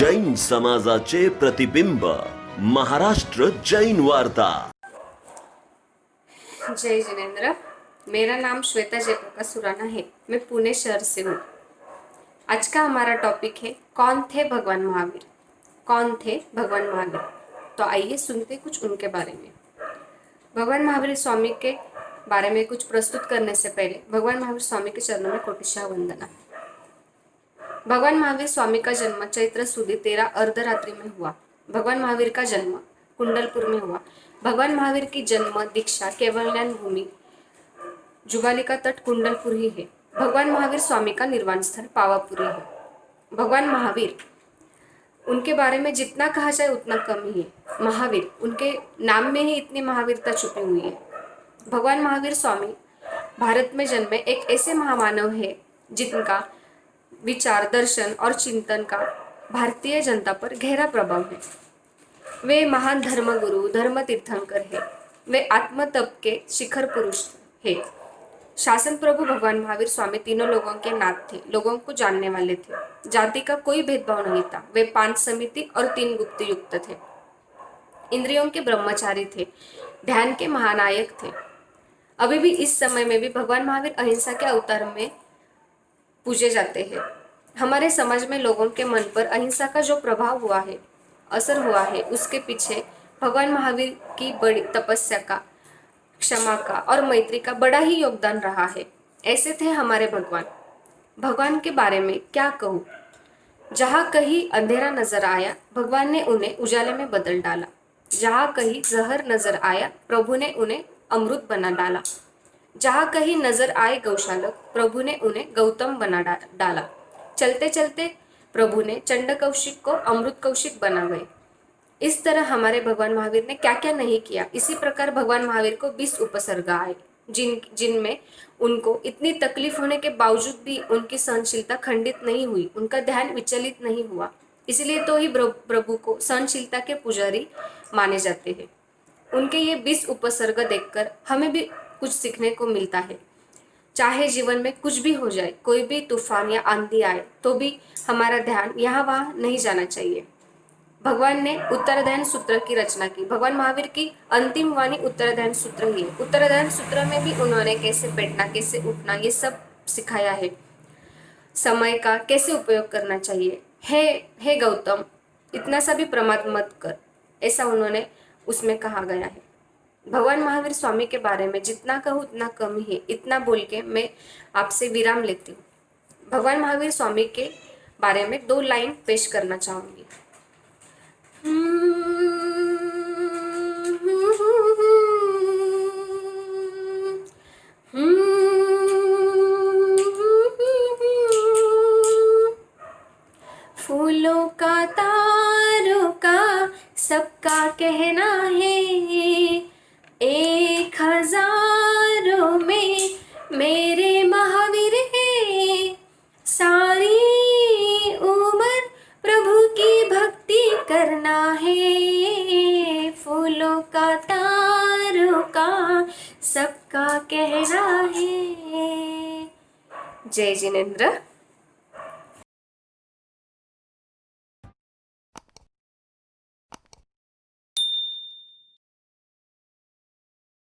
जैन समाजाचे प्रतिबिंब महाराष्ट्र जैन वार्ता। जय जिनेंद्र। मेरा नाम श्वेता जयप्रकाश सुराना है। मैं पुणे शहर से हूँ। आज का हमारा टॉपिक है कौन थे भगवान महावीर। कौन थे भगवान महावीर? तो आइए सुनते कुछ उनके बारे में। भगवान महावीर स्वामी के बारे में कुछ प्रस्तुत करने से पहले भगवान महावीर स्वामी के चरणों में कोटिशाह वंदना। भगवान महावीर स्वामी का जन्म चैत्र सुदी 13 अर्धरात्रि में हुआ। भगवान महावीर का जन्म कुंडलपुर में हुआ। भगवान महावीर की जन्म दीक्षा केवल्यान भूमि जुगाली का तट कुंडलपुर ही है। भगवान महावीर स्वामी का निर्वाण स्थल पावापुरी है। भगवान महावीर, उनके बारे में जितना कहा जाए उतना कम ही है। महावीर, उनके नाम में ही इतनी महावीरता छुपी हुई है। भगवान महावीर स्वामी भारत में जन्मे एक ऐसे महामानव है जिनका विचार, दर्शन और चिंतन का भारतीय जनता पर गहरा प्रभाव है। वे महान धर्मगुरु, धर्म तीर्थंकर है। वे आत्म तप के शिखर पुरुष है। शासन प्रभु भगवान महावीर स्वामी तीनों लोगों के नाथ थे, लोगों को जानने वाले थे। जाति का कोई भेदभाव नहीं था। वे 5 समिति और 3 गुप्त युक्त थे। इंद्रियों के ब्रह्मचारी थे, ध्यान के महानायक थे। अभी भी इस समय में भी भगवान महावीर अहिंसा के अवतार में पूजे जाते हैं। हमारे समाज में लोगों के मन पर अहिंसा का जो प्रभाव हुआ है, असर हुआ है, उसके पीछे भगवान महावीर की बड़ी तपस्या का, क्षमा का और मैत्री का बड़ा ही योगदान रहा है। ऐसे थे हमारे भगवान। भगवान के बारे में क्या कहूँ। जहाँ कहीं अंधेरा नजर आया, भगवान ने उन्हें उजाले में बदल डाला। जहाँ कहीं जहर नजर आया, प्रभु ने उन्हें अमृत बना डाला। जहाँ कहीं नजर आए गौशालक, प्रभु ने उन्हें गौतम बना डाला। चलते चलते प्रभु ने चंड कौशिक को अमृत कौशिक बना गए। इस तरह हमारे भगवान महावीर ने क्या क्या नहीं किया। इसी प्रकार भगवान महावीर को 20 उपसर्ग आए, जिनमें उनको इतनी तकलीफ होने के बावजूद भी उनकी सहनशीलता खंडित नहीं हुई, उनका ध्यान विचलित नहीं हुआ। इसलिए तो ही प्रभु को सहनशीलता के पुजारी माने जाते हैं। उनके ये 20 उपसर्ग देखकर हमें भी कुछ सीखने को मिलता है। चाहे जीवन में कुछ भी हो जाए, कोई भी तूफान या आंधी आए, तो भी हमारा ध्यान यहाँ वहाँ नहीं जाना चाहिए। भगवान ने उत्तराधायन सूत्र की रचना की। भगवान महावीर की अंतिम वाणी उत्तराधायन सूत्र ही है। उत्तराधायन सूत्र में भी उन्होंने कैसे बैठना, कैसे उठना, ये सब सिखाया है। समय का कैसे उपयोग करना चाहिए। हे गौतम, इतना सा भी प्रमाद मत कर, ऐसा उन्होंने उसमें कहा गया है। भगवान महावीर स्वामी के बारे में जितना कहूँ उतना कम ही है। इतना बोल के मैं आपसे विराम लेती हूँ। भगवान महावीर स्वामी के बारे में 2 लाइन पेश करना चाहूँगी। फूलों का, तारों का, सबका कहना है, 1000 में मेरे महावीर है। सारी उम्र प्रभु की भक्ति करना है। फूलों का, तारों का, सबका कहना है। जय जिनेंद्र।